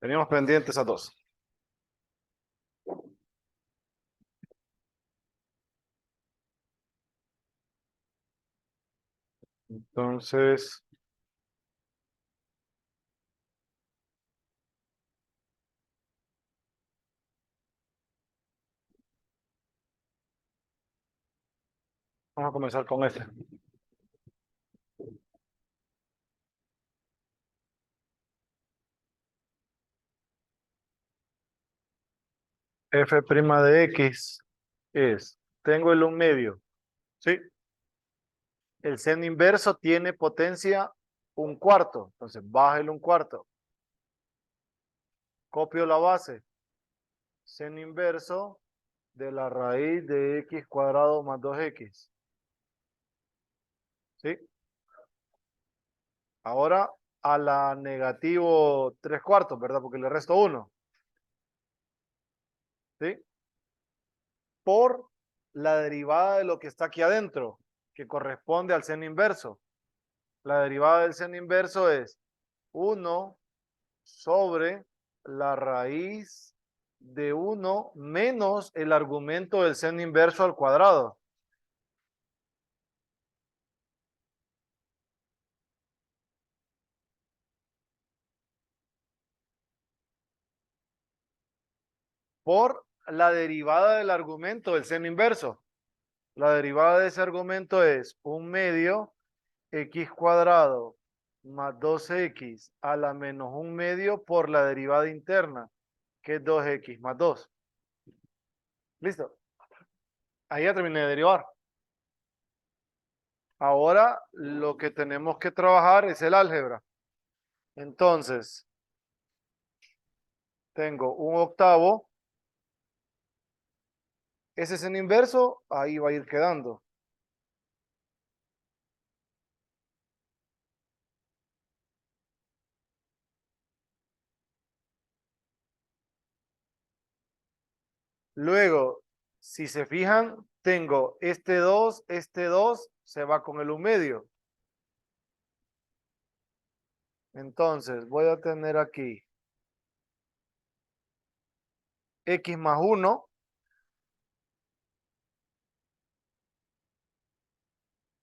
Teníamos pendientes a dos. Entonces, vamos a comenzar con F. F' de X es, tengo el 1/2, ¿sí? El seno inverso tiene potencia 1/4, entonces baja el 1/4. Copio la base, seno inverso de la raíz de X cuadrado más 2X, ¿sí? Ahora a la negativo 3/4, ¿verdad? Porque le resto 1, ¿sí? Por la derivada de lo que está aquí adentro, que corresponde al seno inverso. La derivada del seno inverso es 1 sobre la raíz de 1 menos el argumento del seno inverso al cuadrado. Por la derivada del argumento del seno inverso. La derivada de ese argumento es 1/2 x cuadrado más 2x a la menos 1/2 por la derivada interna, que es 2x más 2. ¿Listo? Ahí ya terminé de derivar. Ahora lo que tenemos que trabajar es el álgebra. Entonces, tengo 1/8. Ese seno inverso, ahí va a ir quedando. Luego, si se fijan, tengo este 2 se va con el 1/2. Entonces, voy a tener aquí x más 1.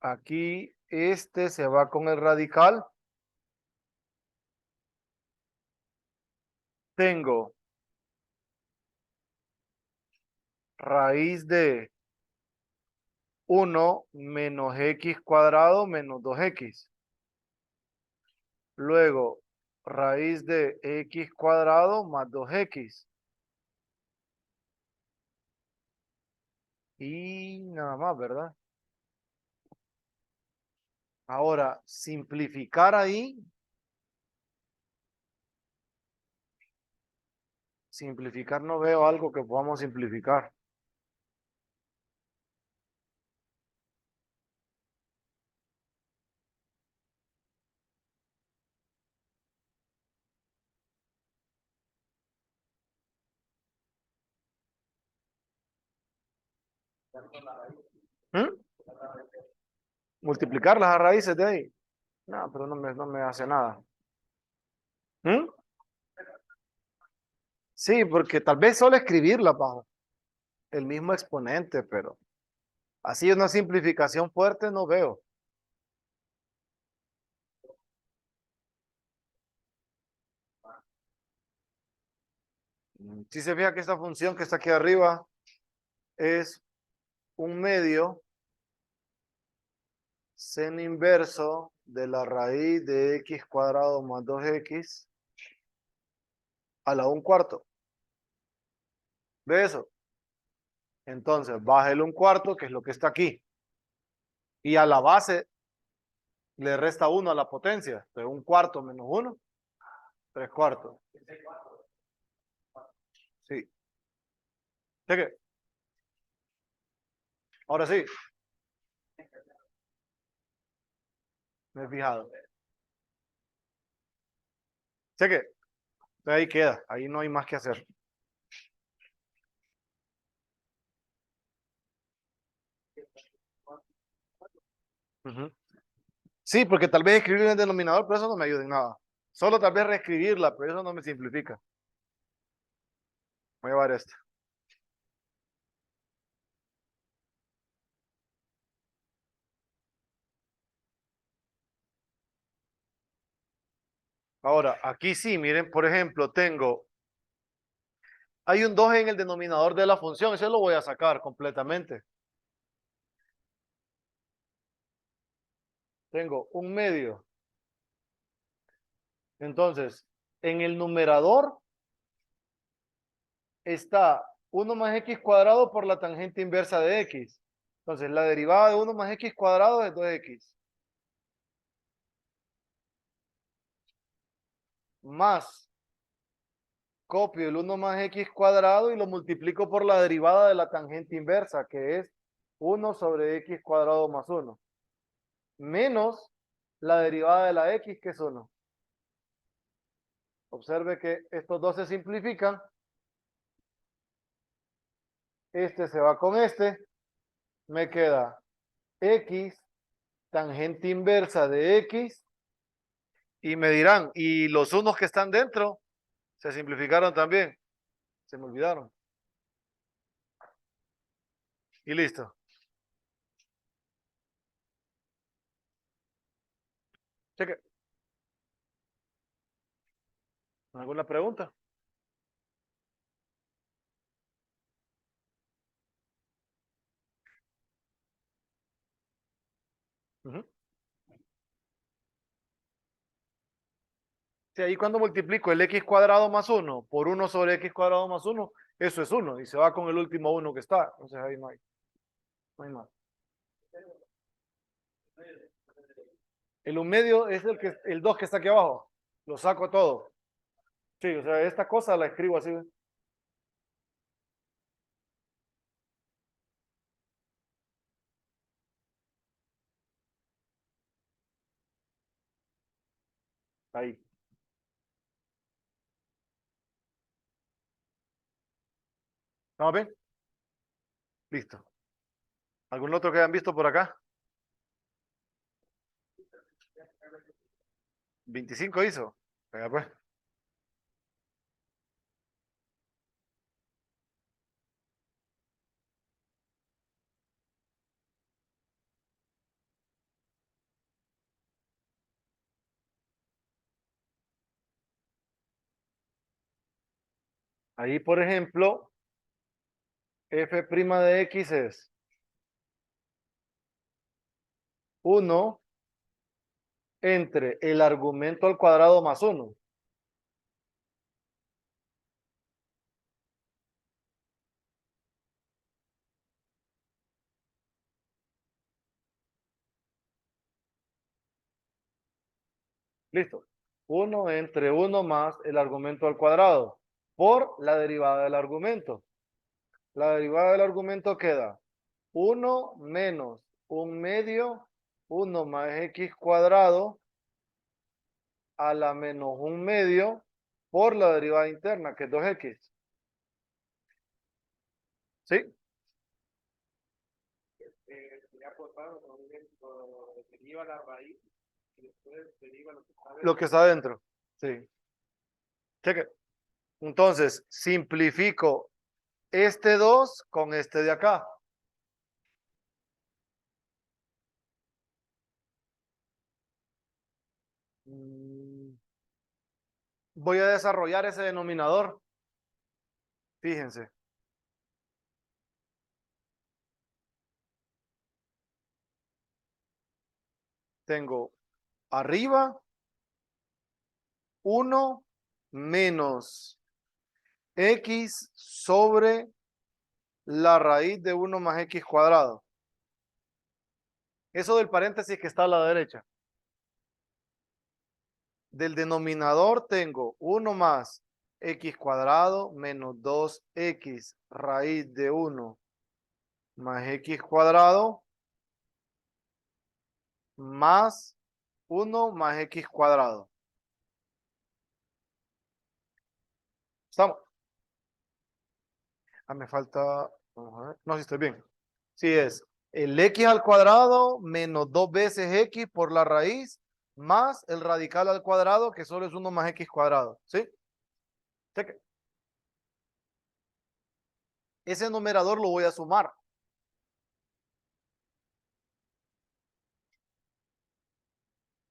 Aquí este se va con el radical. Tengo raíz de 1 menos x cuadrado menos 2x. Luego, raíz de x cuadrado más 2x. Y nada más, ¿verdad? Ahora, simplificar ahí. Simplificar no veo algo que podamos simplificar. ¿Mm? Multiplicar las raíces de ahí. No, pero no me hace nada. ¿Mm? Sí, porque tal vez solo escribirla bajo el mismo exponente, pero así una simplificación fuerte no veo. Si se fija que esta función que está aquí arriba es 1/2 seno inverso de la raíz de x cuadrado más 2x a la 1/4. ¿Ve eso? Entonces, baja el 1/4, que es lo que está aquí. Y a la base le resta 1 a la potencia. Entonces, 1/4 menos 1, 3/4. Sí. Cheque. Ahora sí. Me he fijado. Cheque. Ahí queda. Ahí no hay más que hacer. Ujú. Sí, porque tal vez escribir en el denominador, pero eso no me ayuda en nada. Solo tal vez reescribirla, pero eso no me simplifica. Voy a llevar este. Ahora, aquí sí, miren, por ejemplo, hay un 2 en el denominador de la función, ese lo voy a sacar completamente. Tengo un medio. Entonces, en el numerador está 1 más x cuadrado por la tangente inversa de x. Entonces, la derivada de 1 más x cuadrado es 2x. Más, copio el 1 más x cuadrado y lo multiplico por la derivada de la tangente inversa, que es 1 sobre x cuadrado más 1. Menos la derivada de la x, que es 1. Observe que estos dos se simplifican. Este se va con este. Me queda x tangente inversa de x. Y me dirán, ¿y los unos que están dentro? Se simplificaron también. Se me olvidaron. Y listo. Cheque. ¿Alguna pregunta? Ujú. Sí, ahí cuando multiplico el x cuadrado más 1 por 1 sobre x cuadrado más 1, eso es 1 y se va con el último 1 que está. Entonces ahí no hay más. El 1 medio es el 2 que está aquí abajo. Lo saco todo. Sí, o sea, esta cosa la escribo así. ¿Ve? Ahí. ¿Estamos bien? Listo. ¿Algún otro que hayan visto por acá? 25 hizo. Venga, pues. Ahí, por ejemplo, f' de x es 1 entre el argumento al cuadrado más 1. Listo. 1 entre 1 más el argumento al cuadrado por la derivada del argumento. La derivada del argumento queda 1 menos 1 medio, 1 más x cuadrado a la menos 1 medio por la derivada interna, que es 2x. ¿Sí? Lo que está adentro. Sí. Cheque. Entonces, simplifico este 2 con este de acá. Voy a desarrollar ese denominador. Fíjense. Tengo arriba 1 menos x sobre la raíz de 1 más x cuadrado. Eso del paréntesis que está a la derecha. Del denominador tengo 1 más x cuadrado menos 2x raíz de 1 más x cuadrado más 1 más x cuadrado. ¿Estamos? Ah, me falta. Vamos a ver. No, si estoy bien. Sí, es el x al cuadrado menos 2 veces x por la raíz más el radical al cuadrado, que solo es 1 más x cuadrado. ¿Sí? Cheque. ese numerador lo voy a sumar.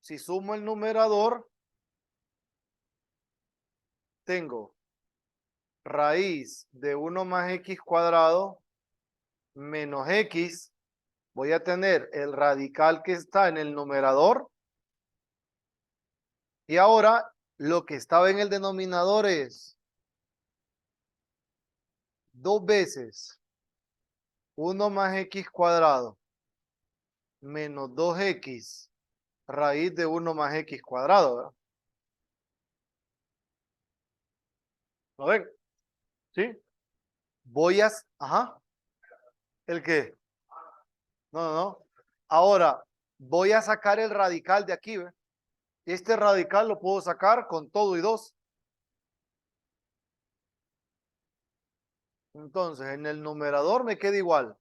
Si sumo el numerador, tengo raíz de 1 más x cuadrado menos x. Voy a tener el radical que está en el numerador. Y ahora lo que estaba en el denominador es 2 veces 1 más x cuadrado menos 2x raíz de 1 más x cuadrado, ¿verdad? ¿Lo ven? ¿Sí? Voy a... Ajá. ¿El qué? No, no, no. Ahora, voy a sacar el radical de aquí, ¿ve? Este radical lo puedo sacar con todo y 2. Entonces, en el numerador me queda igual.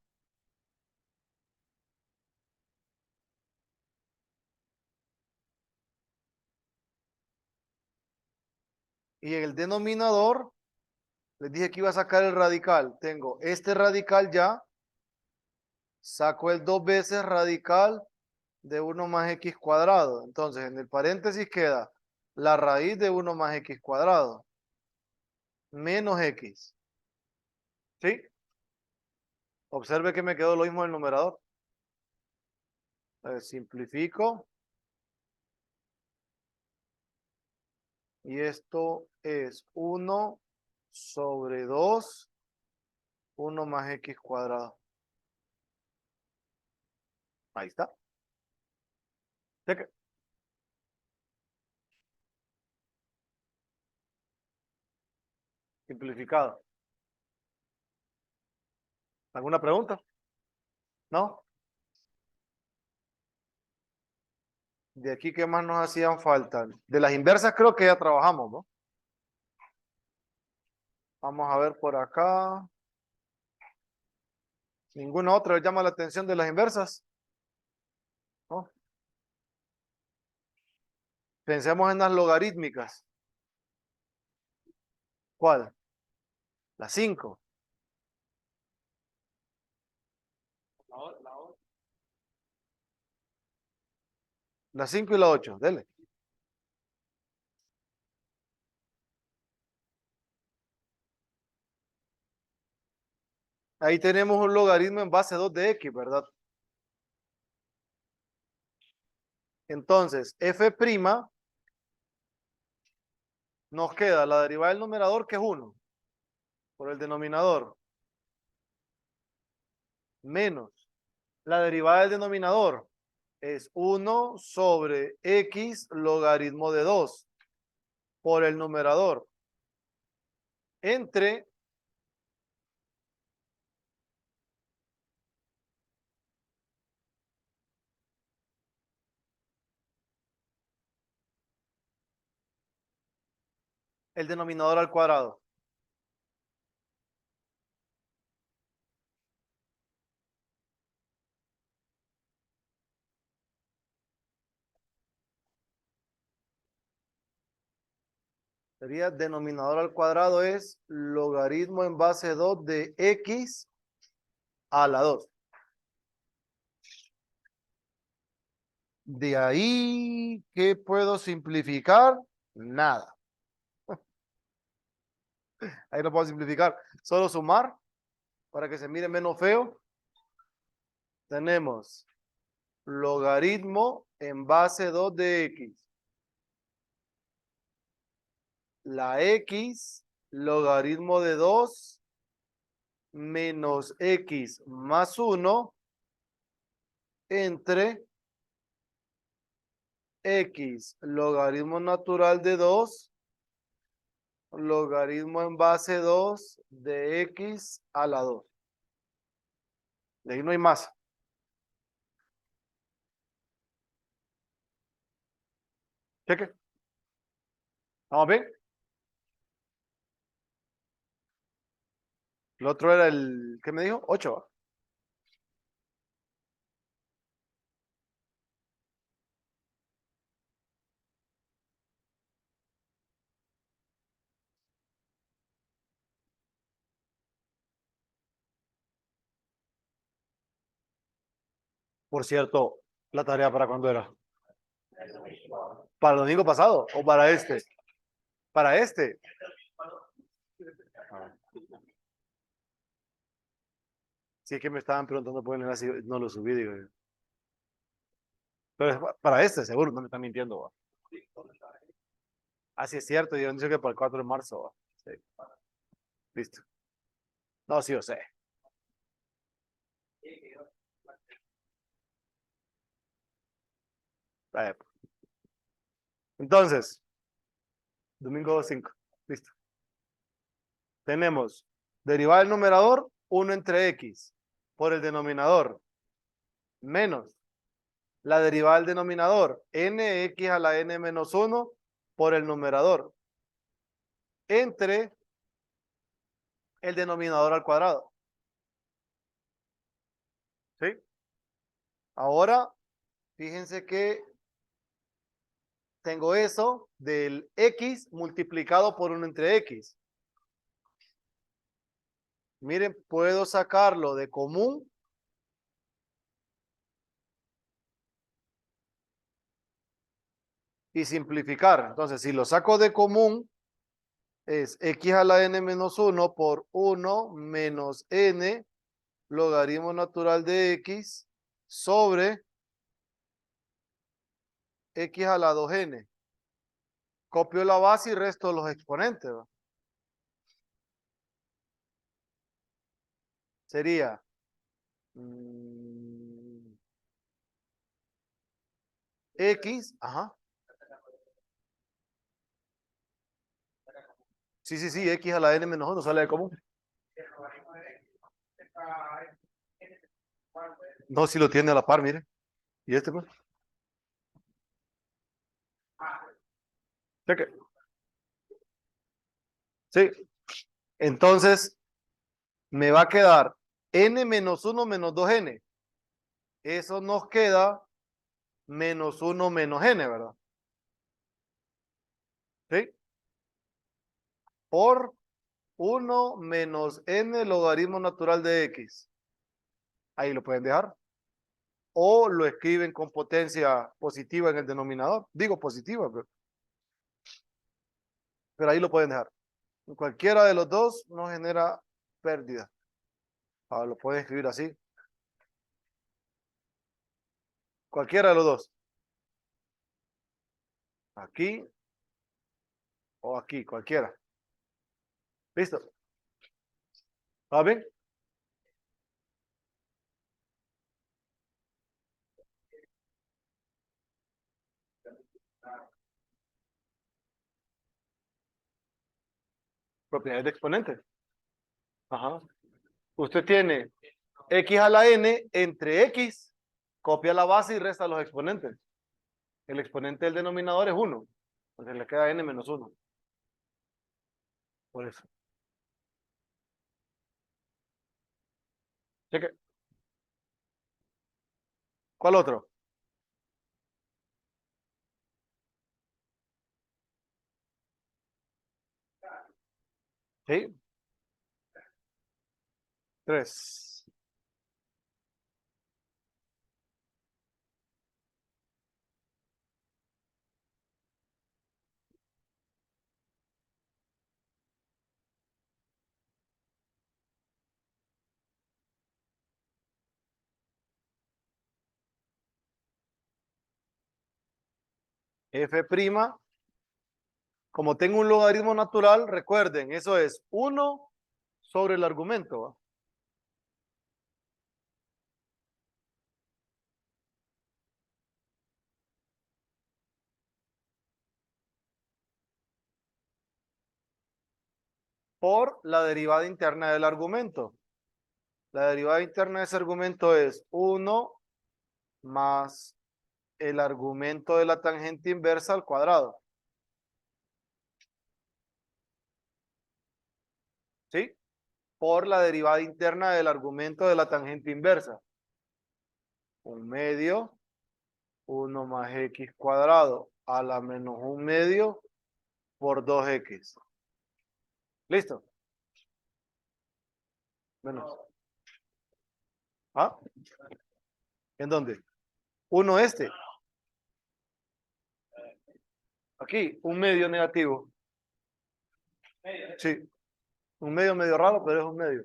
Y en el denominador, les dije que iba a sacar el radical. Tengo este radical ya. Saco el 2 veces radical de 1 más x cuadrado. Entonces, en el paréntesis queda la raíz de 1 más x cuadrado menos x. ¿Sí? Observe que me quedó lo mismo en el numerador. Simplifico. Y esto es 1 sobre 2, 1 más x cuadrado. Ahí está. Cheque. Simplificado. ¿Alguna pregunta? ¿No? De aquí, ¿qué más nos hacían falta? De las inversas creo que ya trabajamos, ¿no? Vamos a ver por acá. ¿Ninguna otra le llama la atención de las inversas? ¿No? Pensemos en las logarítmicas. ¿Cuál? La 5. La 5 y la 8. Dele. Ahí tenemos un logaritmo en base 2 de x, ¿verdad? Entonces, f' nos queda la derivada del numerador, que es 1, por el denominador, menos la derivada del denominador, es 1 sobre x logaritmo de 2, por el numerador, entre el denominador al cuadrado. Sería denominador al cuadrado es logaritmo en base 2 de x a la 2. De ahí, ¿qué puedo simplificar? Nada. Ahí no puedo simplificar. Solo sumar para que se mire menos feo. Tenemos logaritmo en base 2 de x. La x, logaritmo de 2 menos x más 1 entre x, logaritmo natural de 2, logaritmo en base 2 de x a la 2. De ahí no hay más. Cheque. ¿Vamos bien? El otro era el, ¿qué me dijo? 8. Por cierto, ¿la tarea para cuándo era? ¿Para el domingo pasado o para este? Para este. Ah, sí, es que me estaban preguntando por el así, no lo subí, digo yo. Pero es para este, seguro, no me están mintiendo. ¿Va? Así es cierto, yo dicho que para el 4 de marzo. ¿Va? Sí, listo. No, sí, yo sé. Vaya, pues. Entonces, domingo 5. Listo. Tenemos derivada del numerador, 1 entre x por el denominador, menos la derivada del denominador, nx a la n menos 1 por el numerador, entre el denominador al cuadrado. ¿Sí? Ahora, fíjense que tengo eso del x multiplicado por 1 entre x. Miren, puedo sacarlo de común y simplificar. Entonces, si lo saco de común, es x a la n menos 1 por 1 menos n logaritmo natural de x sobre x a la 2n. Copio la base y resto los exponentes. ¿Va? Sería x, ajá. Sí, sí, sí, x a la n menos 1 sale de común. No, si lo tiene a la par, mire. ¿Y este pues? Cheque. Sí. Entonces, me va a quedar n menos 1 menos 2n. Eso nos queda menos 1 menos n, ¿verdad? ¿Sí? Por 1 menos n logaritmo natural de x. Ahí lo pueden dejar. O lo escriben con potencia positiva en el denominador. Digo positiva, pero ahí lo pueden dejar. Cualquiera de los dos no genera pérdida. Ahora lo pueden escribir así. Cualquiera de los dos. Aquí o aquí, cualquiera. ¿Listo? ¿Va bien? Propiedades de exponente. Ajá. Usted tiene x a la n entre x, copia la base y resta los exponentes. El exponente del denominador es 1. Entonces le queda n menos 1. Por eso. Cheque. ¿Cuál otro? Sí. 3. F', como tengo un logaritmo natural, recuerden, eso es 1 sobre el argumento. ¿Va? Por la derivada interna del argumento. La derivada interna de ese argumento es 1 más el argumento de la tangente inversa al cuadrado. ¿Sí? Por la derivada interna del argumento de la tangente inversa. 1/2, 1 más x cuadrado a la menos 1/2 por 2x. ¿Listo? Menos. ¿Ah? ¿En dónde? Uno este. Aquí, un medio negativo. Sí, un medio raro, pero es un medio.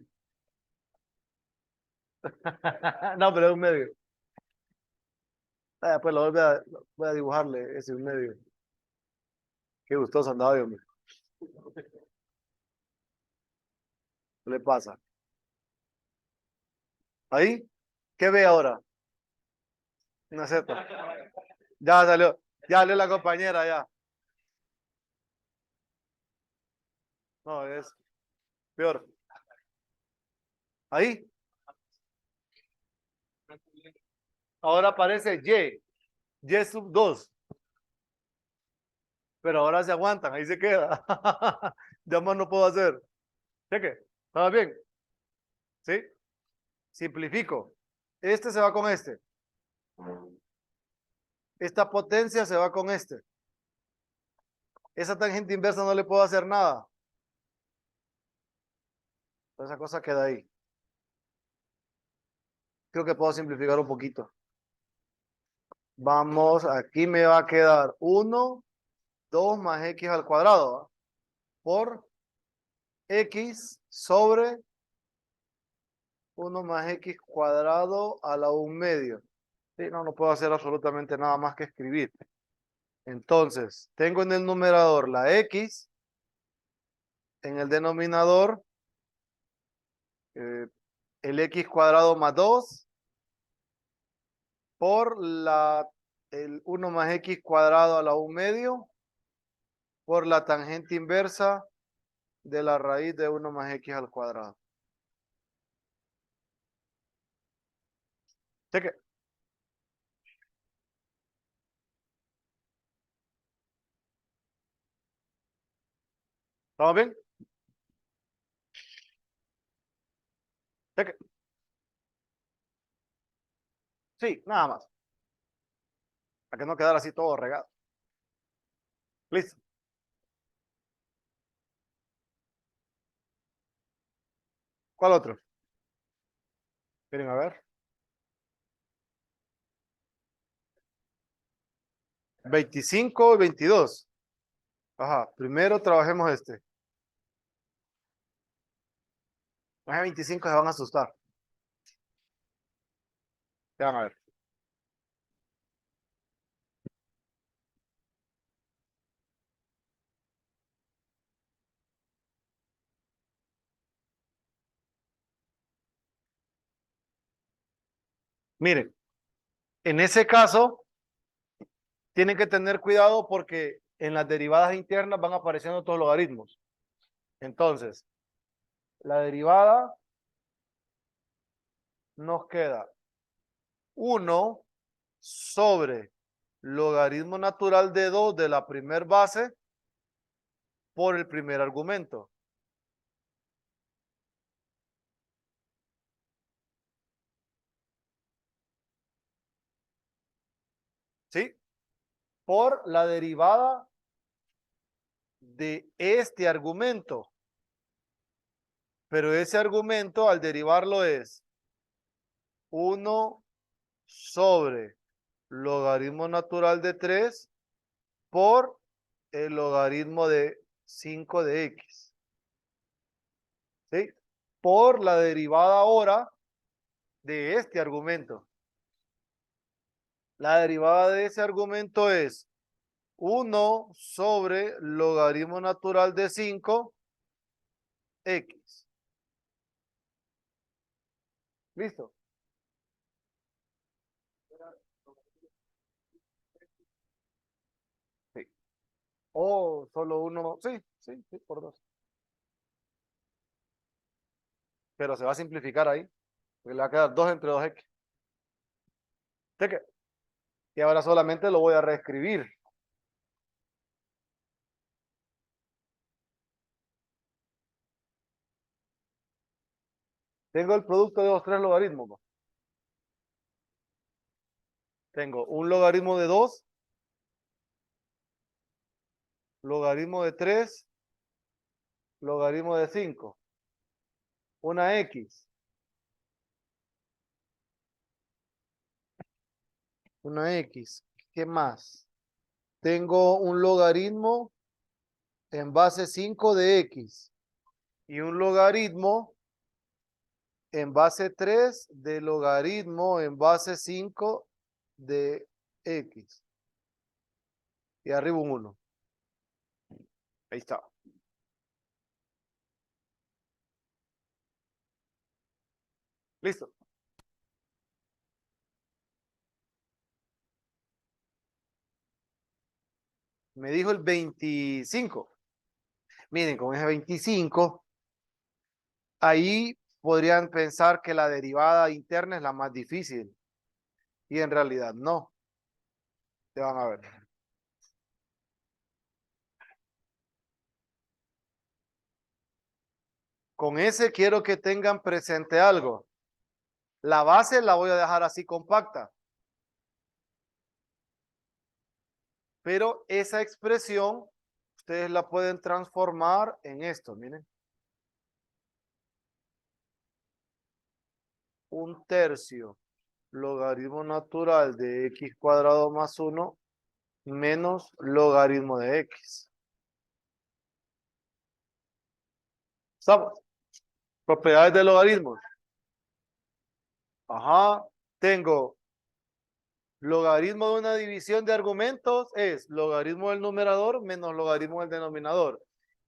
No, pero es un medio. Ah, pues voy a dibujarle ese un medio. Qué gustoso andaba, hombre. ¿Qué le pasa? ¿Ahí? ¿Qué ve ahora? Una Z. Ya salió. Ya salió la compañera, ya. No, es peor. Ahí. Ahora aparece Y. Y sub 2. Pero ahora se aguantan. Ahí se queda. Ya más no puedo hacer. Cheque. ¿Está bien? ¿Sí? Simplifico. Este se va con este. Esta potencia se va con este. Esa tangente inversa no le puedo hacer nada. Esa cosa queda ahí. Creo que puedo simplificar un poquito. Vamos, aquí me va a quedar 1, 2 más x al cuadrado, ¿va? Por x sobre 1 más x cuadrado a la 1 medio. Sí, no, no puedo hacer absolutamente nada más que escribir. Entonces, tengo en el numerador la x, en el denominador eh, el x cuadrado más 2 por el 1 más x cuadrado a la 1 medio por la tangente inversa de la raíz de 1 más x al cuadrado. Cheque. ¿Estamos bien? Cheque. Sí, nada más. Para que no quedara así todo regado. Listo. ¿Cuál otro? Miren, a ver. 25 y 22. Ajá. Primero trabajemos este. Más de 25 se van a asustar. Ya van a ver. Miren, en ese caso, tienen que tener cuidado porque en las derivadas internas van apareciendo todos los logaritmos. Entonces, la derivada nos queda 1 sobre logaritmo natural de 2 de la primer base por el primer argumento. ¿Sí? Por la derivada de este argumento. Pero ese argumento al derivarlo es 1 sobre logaritmo natural de 3 por el logaritmo de 5 de x. ¿Sí? Por la derivada ahora de este argumento. La derivada de ese argumento es 1 sobre logaritmo natural de 5 x. ¿Listo? Sí. O solo uno, sí, sí, sí, por dos. Pero se va a simplificar ahí, porque le va a quedar 2 entre 2x. Cheque. Y ahora solamente lo voy a reescribir. Tengo el producto de los tres logaritmos, ¿no? Tengo un logaritmo de 2, logaritmo de 3, logaritmo de 5, una x. una X. ¿Qué más? Tengo un logaritmo en base 5 de X y un logaritmo en base 3 de logaritmo en base 5 de X. Y arriba un 1. Ahí está. Listo. Me dijo el 25. Miren, con ese 25, ahí podrían pensar que la derivada interna es la más difícil. Y en realidad no. Te van a ver. Con ese quiero que tengan presente algo. La base la voy a dejar así compacta. Pero esa expresión, ustedes la pueden transformar en esto, miren. 1/3 logaritmo natural de x cuadrado más 1 menos logaritmo de x. ¿Estamos? Propiedades de logaritmos. Ajá. Tengo logaritmo de una división de argumentos es logaritmo del numerador menos logaritmo del denominador.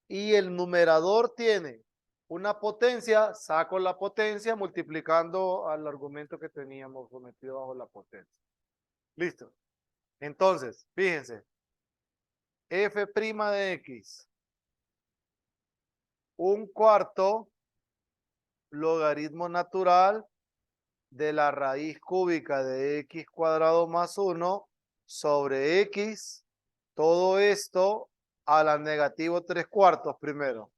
Y el numerador tiene una potencia, saco la potencia multiplicando al argumento que teníamos sometido bajo la potencia. Listo. Entonces, fíjense, f' de x, 1/4 logaritmo natural de la raíz cúbica de x cuadrado más 1 sobre x, todo esto a la negativo 3/4 primero.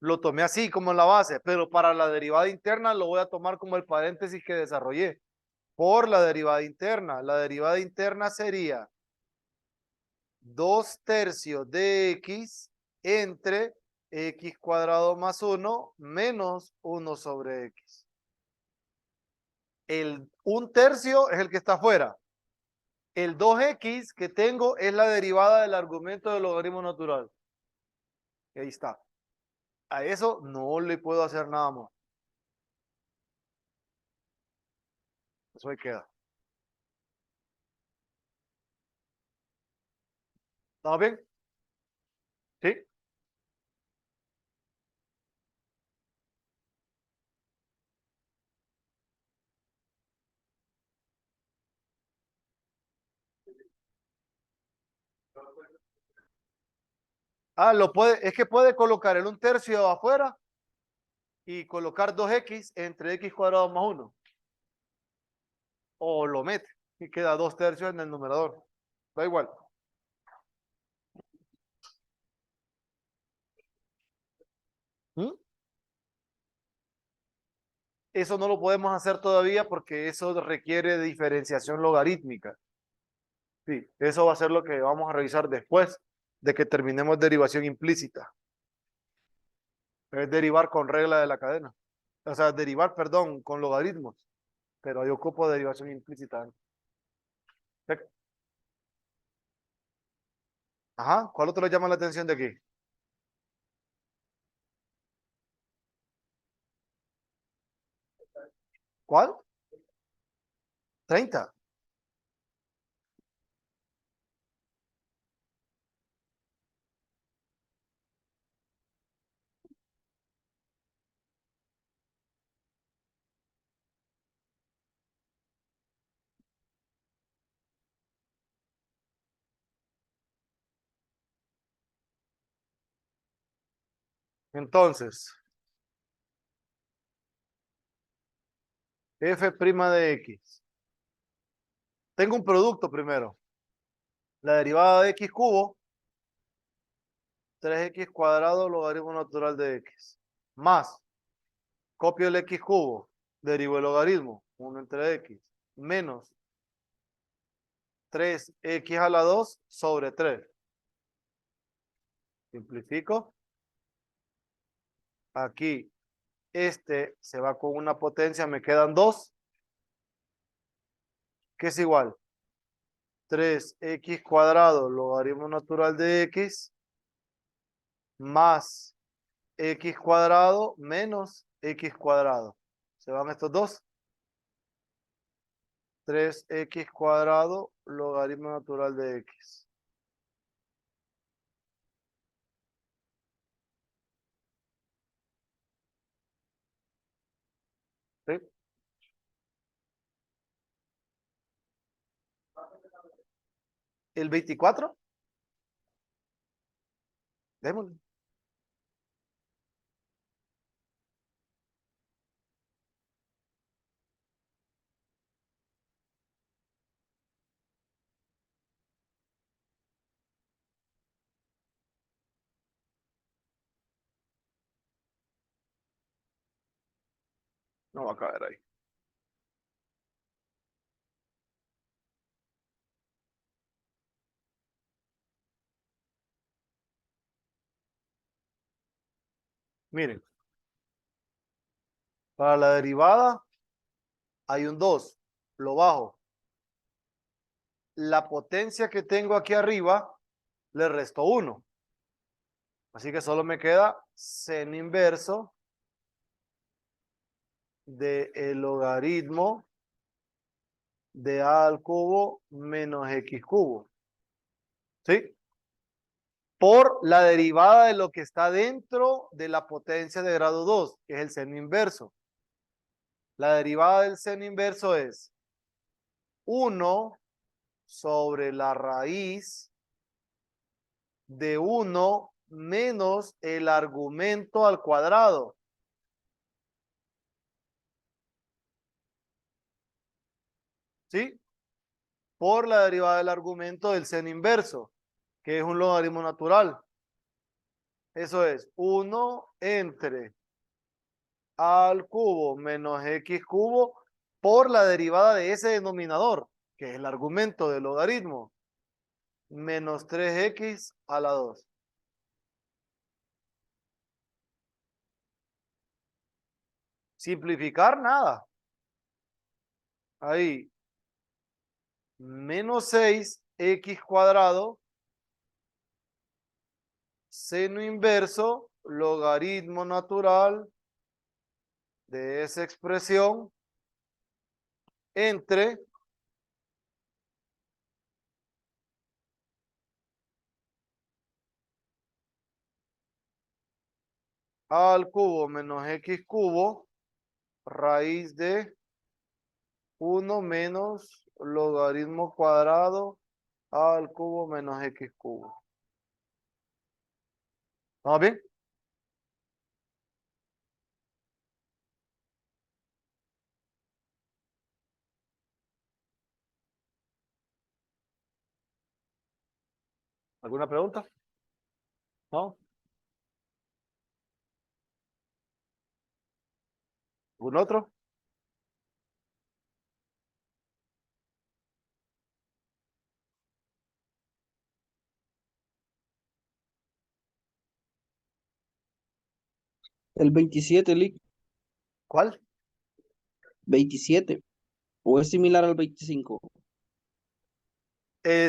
Lo tomé así como la base, pero para la derivada interna lo voy a tomar como el paréntesis que desarrollé. Por la derivada interna. La derivada interna sería 2/3 de x entre x cuadrado más 1 menos 1 sobre x. El 1/3 es el que está afuera. El 2x que tengo es la derivada del argumento del logaritmo natural. Ahí está. A eso no le puedo hacer nada más. Eso ahí queda. ¿Estamos bien? Sí. Ah, es que puede colocar el 1/3 afuera y colocar 2x entre x cuadrado más 1. O lo mete y queda 2/3 en el numerador. Da igual. ¿Mm? Eso no lo podemos hacer todavía porque eso requiere de diferenciación logarítmica. Sí, eso va a ser lo que vamos a revisar después de que terminemos derivación implícita. Es derivar con regla de la cadena. O sea, derivar, perdón, con logaritmos. Pero yo ocupo derivación implícita. Ajá, ¿cuál otro le llama la atención de aquí? ¿Cuál? 30. Entonces, f' de x. Tengo un producto primero. La derivada de x cubo, 3x cuadrado logaritmo natural de x. Más, copio el x cubo, derivo el logaritmo, 1 entre x, menos 3x a la 2 sobre 3. Simplifico. Aquí, este se va con una potencia, me quedan 2. que es igual 3x cuadrado logaritmo natural de x más x cuadrado menos x cuadrado. ¿Se van estos dos? 3x cuadrado logaritmo natural de x. ¿Sí? ¿El 24? Démosle. No va a caber ahí. Miren, para la derivada hay un 2, lo bajo. La potencia que tengo aquí arriba le resto 1. Así que solo me queda seno inverso del logaritmo de a al cubo menos x cubo. ¿Sí? Por la derivada de lo que está dentro de la potencia de grado 2, que es el seno inverso. La derivada del seno inverso es 1 sobre la raíz de 1 menos el argumento al cuadrado. ¿Sí? Por la derivada del argumento del seno inverso, que es un logaritmo natural. Eso es 1 entre a al cubo menos x cubo por la derivada de ese denominador, que es el argumento del logaritmo, menos 3x a la 2. Simplificar nada. Ahí, menos 6x cuadrado, seno inverso, logaritmo natural de esa expresión entre a al cubo menos x cubo, raíz de 1 menos logaritmo cuadrado a al cubo menos x cubo. ¿Vamos bien? ¿Alguna pregunta? ¿No? ¿Algún otro? El 27, Lick. ¿Cuál? 27. ¿O es similar al 25?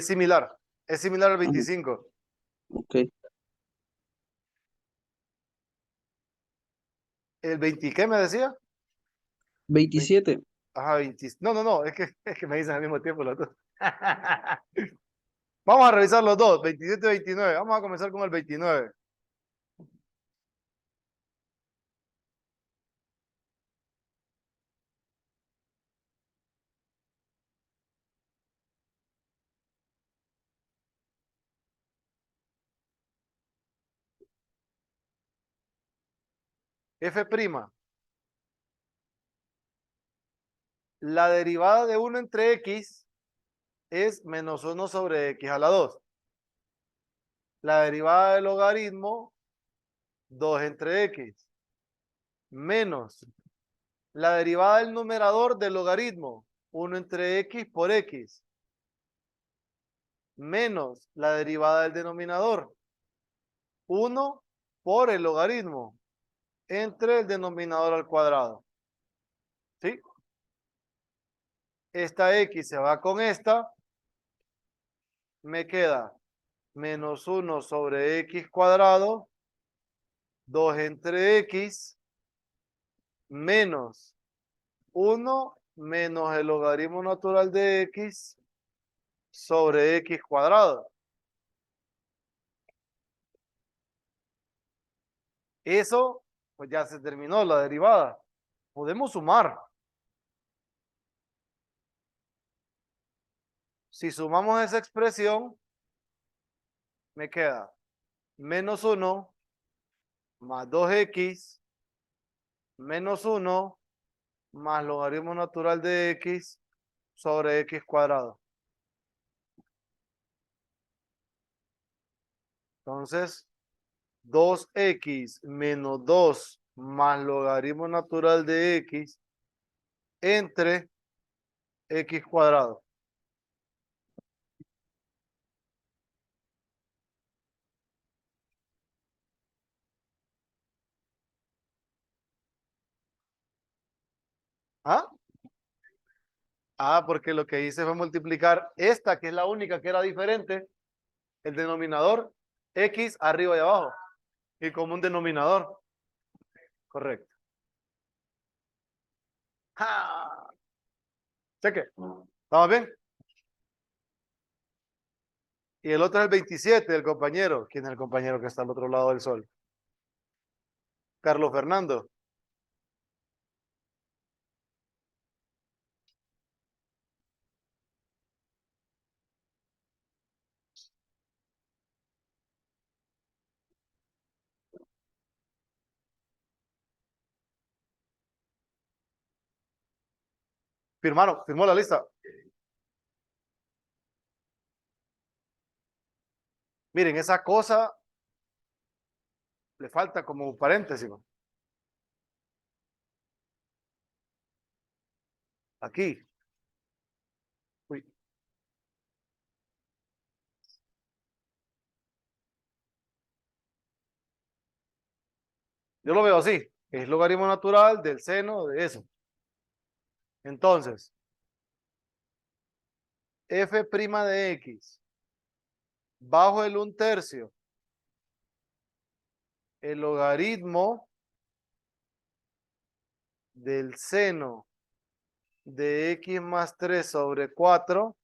Similar. Es similar al Ajá, 25. ok. ¿El 20 qué me decía? 27. Ajá, 20. No, no, no, es que me dicen al mismo tiempo los dos. Vamos a revisar los dos, 27 y 29. Vamos a comenzar con el 29. F', la derivada de 1 entre x es menos 1 sobre x a la 2. La derivada del logaritmo, 2 entre x, menos la derivada del numerador del logaritmo, 1 entre x por x, menos la derivada del denominador, 1 por el logaritmo, entre el denominador al cuadrado. ¿Sí? esta X se va con esta, me queda menos 1 sobre X cuadrado, 2 entre X, menos 1 menos el logaritmo natural de X sobre X cuadrado. Eso, pues ya se terminó la derivada. Podemos sumar. Si sumamos esa expresión, me queda menos 1 más 2x menos 1 más logaritmo natural de x sobre x cuadrado. Entonces, 2x menos 2 más logaritmo natural de x entre x cuadrado. ¿Ah? Ah, porque lo que hice fue multiplicar esta, que es la única que era diferente, el denominador, x arriba y abajo, y como un denominador. Correcto. ¡Ja! Cheque. ¿Estamos bien? Y el otro es el 27, el compañero. ¿Quién es el compañero que está al otro lado del sol? Carlos Fernando. Firmaron, firmó la lista. Miren, esa cosa le falta como paréntesis, ¿no? Aquí. Uy, yo lo veo así. Es logaritmo natural del seno de eso. Entonces, f' de x bajo el 1/3, el logaritmo del seno de x más 3 sobre 4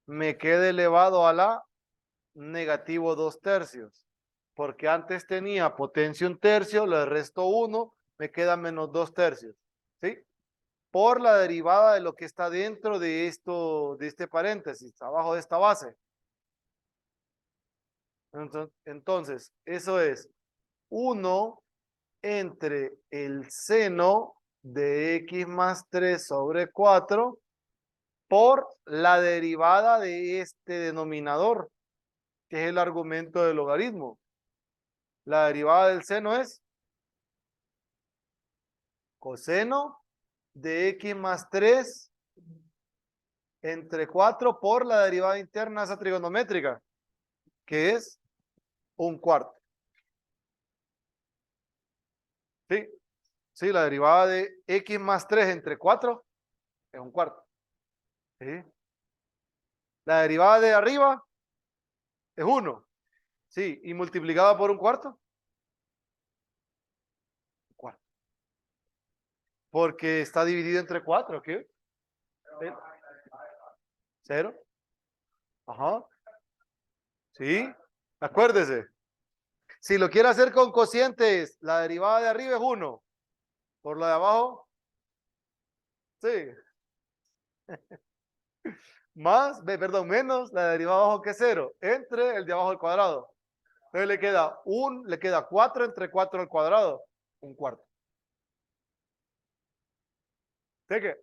me queda elevado a la negativo 2/3, porque antes tenía potencia 1/3, le resto 1, me queda menos 2/3, ¿sí? Por la derivada de lo que está dentro de esto, de este paréntesis, abajo de esta base. Entonces, eso es 1 entre el seno de x más 3 sobre 4 por la derivada de este denominador, que es el argumento del logaritmo. La derivada del seno es coseno de x más 3 entre 4 por la derivada interna de esa trigonométrica, que es 1/4. ¿Sí? Sí, la derivada de x más 3 entre 4 es 1/4. ¿Sí? La derivada de arriba es 1. Sí, y multiplicada por 1/4, 4. Porque está dividido entre 4, ¿qué? 0. Ajá. Sí. Acuérdese. Si lo quiere hacer con cocientes, la derivada de arriba es 1. Por la de abajo, sí. Más, perdón, menos la derivada de abajo que es 0. Entre el de abajo al cuadrado. Entonces le queda 4 entre 4 al cuadrado. 1/4. ¿Sí que?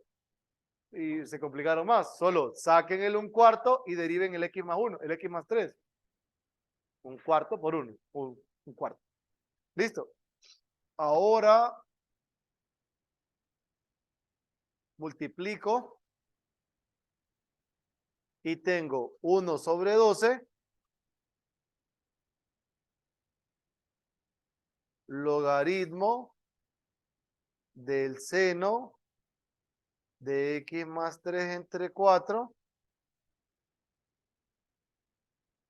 Y se complicaron más. Solo saquen el 1/4 y deriven el x más 1, el x más 3. 1/4 por 1. 1/4. Listo. Ahora multiplico y tengo 1 sobre 12 logaritmo del seno de x más 3 entre 4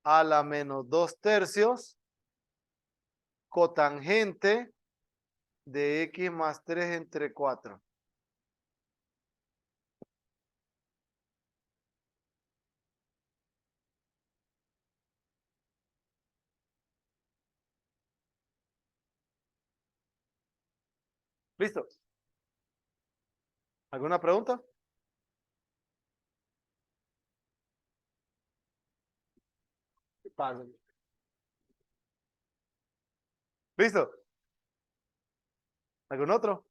a la menos 2 tercios cotangente de x más 3 entre 4. ¿Listo? ¿Alguna pregunta? Pásale. ¿Listo? ¿Algún otro?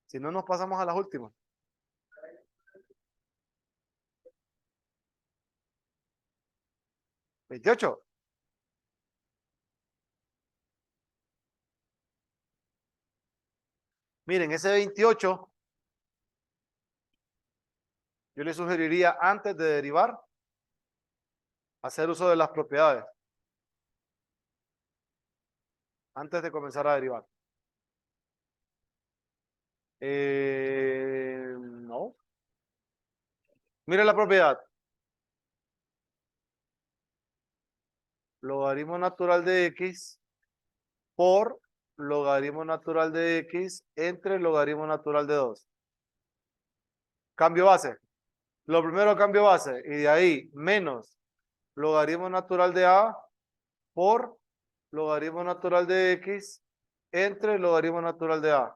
Si no, nos pasamos a las últimas. 28. Miren, ese 28, yo le sugeriría antes de derivar, hacer uso de las propiedades. Antes de comenzar a derivar. No. Mire la propiedad. Logaritmo natural de x por logaritmo natural de x entre logaritmo natural de 2. Cambio base. Lo primero cambio base y de ahí menos logaritmo natural de a por logaritmo natural de x entre logaritmo natural de a.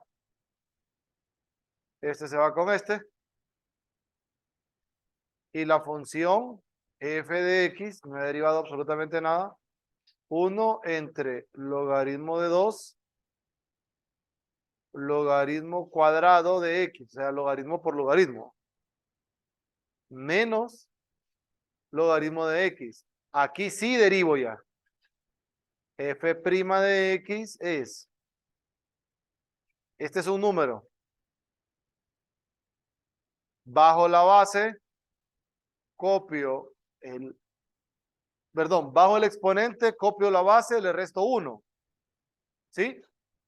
Este se va con este. Y la función f de x no he derivado absolutamente nada. 1 entre logaritmo de 2 logaritmo cuadrado de x, o sea, logaritmo por logaritmo, menos logaritmo de x. Aquí sí derivo ya. F' de x es, este es un número. Bajo la base, copio el, perdón, bajo el exponente, copio la base, le resto 1. ¿Sí?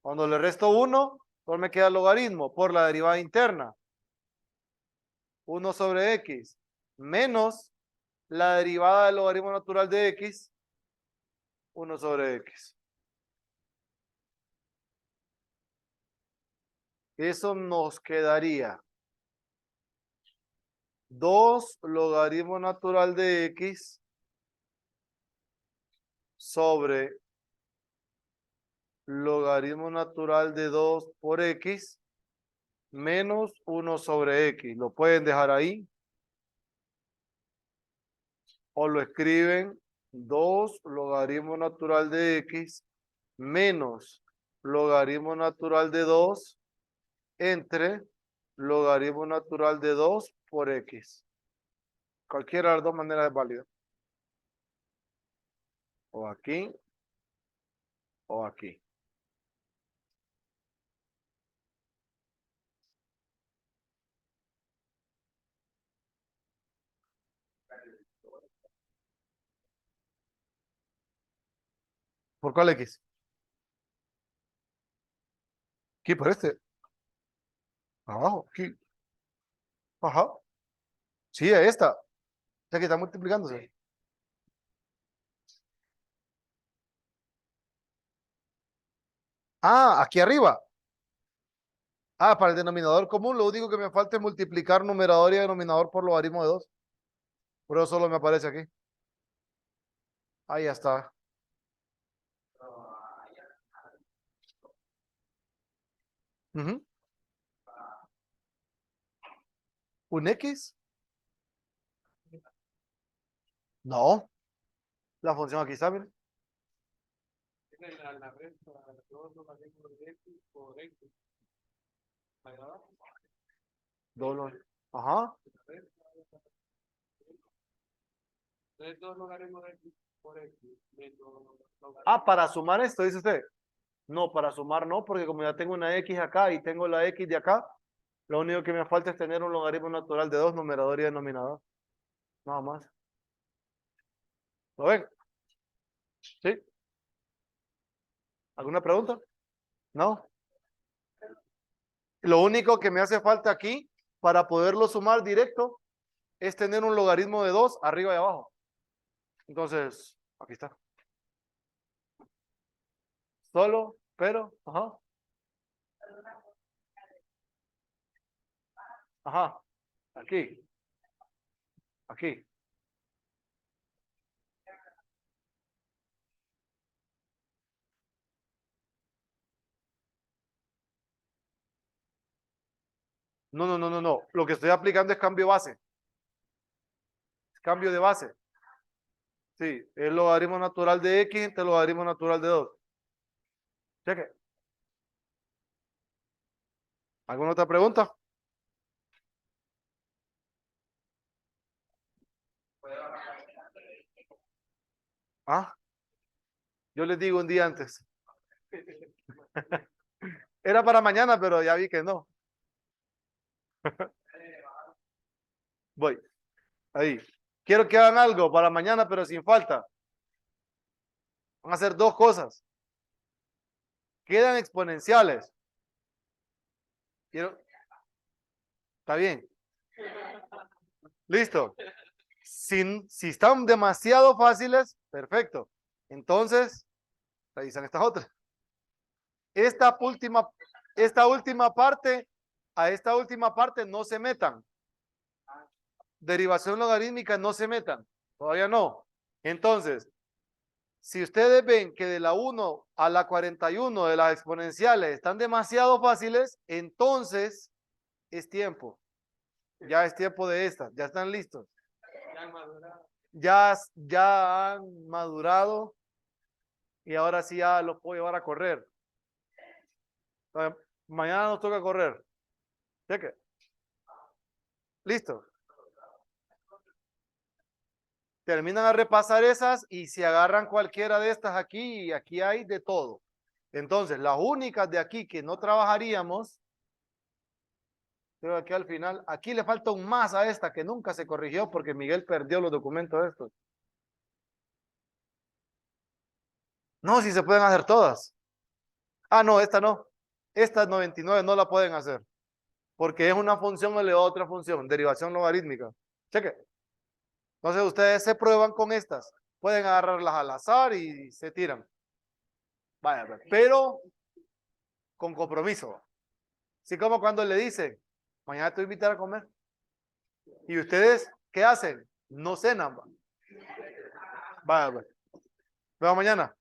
Cuando le resto 1, solo me queda el logaritmo por la derivada interna. 1 sobre x menos la derivada del logaritmo natural de x, 1 sobre x. Eso nos quedaría 2 logaritmo natural de x sobre logaritmo natural de 2 por x menos 1 sobre x. Lo pueden dejar ahí o lo escriben 2 logaritmo natural de x menos logaritmo natural de 2 entre logaritmo natural de 2 por x. Cualquiera de las dos maneras es válida. O aquí o aquí. ¿Por cuál x? Aquí, por este. Abajo, aquí. Ajá. Sí, esta. O sea que está multiplicándose. Ah, aquí arriba. Ah, para el denominador común, lo único que me falta es multiplicar numerador y denominador por logaritmo de 2. Por eso solo me aparece aquí. Ahí ya está. Ujú. ¿Un x? No. La función aquí está, miren. Dos. Ajá. Ah, para sumar esto, dice usted. No, para sumar no, porque como ya tengo una x acá y tengo la x de acá, lo único que me falta es tener un logaritmo natural de 2, numerador y denominador. Nada más. ¿Lo ven? ¿Sí? ¿Alguna pregunta? ¿No? Lo único que me hace falta aquí para poderlo sumar directo es tener un logaritmo de 2 arriba y abajo. Entonces, aquí está. Solo, pero, ajá. Ajá. Aquí. Aquí. No, no, no, no, no. Lo que estoy aplicando es cambio base. Cambio de base. Sí, el logaritmo natural de X entre el logaritmo natural de 2. Cheque. ¿Alguna otra pregunta? Ah, yo les digo un día antes. Era para mañana, pero ya vi que no. Voy. Ahí. Quiero que hagan algo para mañana, pero sin falta. Van a hacer dos cosas. Quedan exponenciales. Quiero... Está bien. Listo. Si están demasiado fáciles, perfecto. Entonces, revisan estas otras. Esta última, esta última parte, a esta última parte no se metan. Derivación logarítmica no se metan. Todavía no. Entonces, si ustedes ven que de la 1 a la 41 de las exponenciales están demasiado fáciles, entonces es tiempo. Ya es tiempo de estas. Ya están listos. Ya han madurado y ahora sí ya los puedo llevar a correr. Mañana nos toca correr. Cheque. Listo. Terminan a repasar esas y si agarran cualquiera de estas aquí, y aquí hay de todo. Entonces, las únicas de aquí que no trabajaríamos, creo que al final, aquí le falta un más a esta que nunca se corrigió porque Miguel perdió los documentos estos. No, si se pueden hacer todas. Ah, no, esta no. Esta 99 no la pueden hacer porque es una función elevada a otra función, derivación logarítmica. Cheque. Entonces, ustedes se prueban con estas. Pueden agarrarlas al azar y se tiran. Vaya, pues, pero con compromiso. Así como cuando le dicen, mañana te voy a invitar a comer. ¿Y ustedes qué hacen? No cenan. Vaya, pues. Vemos mañana.